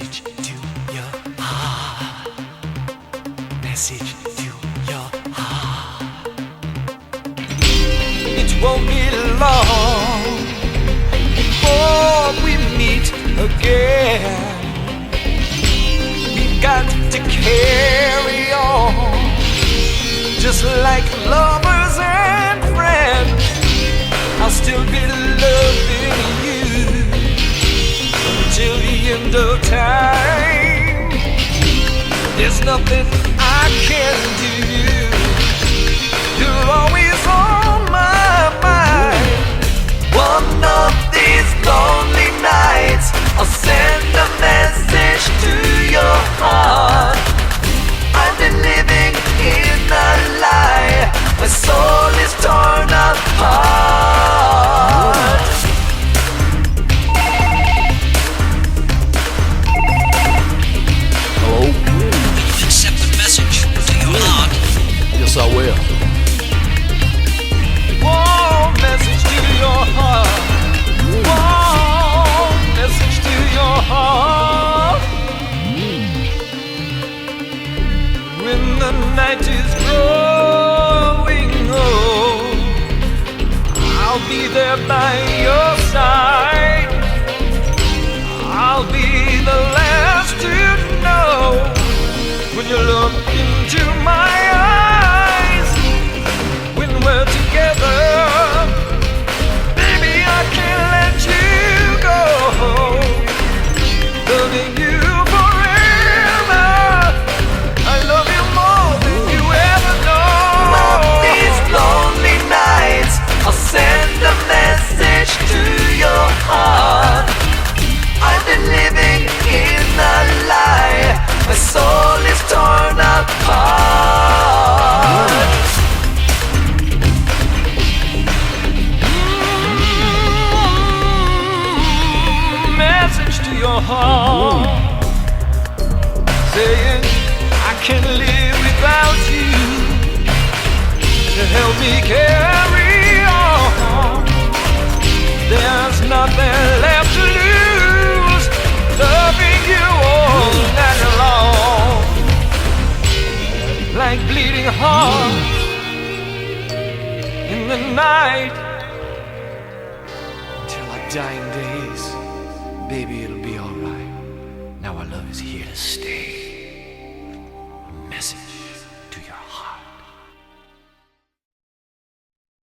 Message to your heart. Message to your heart. It won't be long before we meet again. We've got to carry on just like lovers and friends. I'll still be loving you until the end of time. There's nothing I can do. You're always on my mind. One of these lonely nights, I'll send a message to your heart. I've been living in a lie. My soul is torn apart. Hello? Accept the message to your heart. Yes, I will. One message to your heart. One message to your heart. When the night is growing old, I'll be there by your side. I'll be the last to know when you look into my eyes. When we're together, baby, I can't let you go. Loving you forever, I love you more than you ever know. On these lonely nights, I'll send a message to your heart. I've been living in a lie. My soul is torn apart. Message to your heart, saying I can't live without you to help me carry on. There's nothing left to lose, loving you all night long. Like bleeding hearts in the night, till our dying days. Baby, it'll be alright. Now our love is here to stay.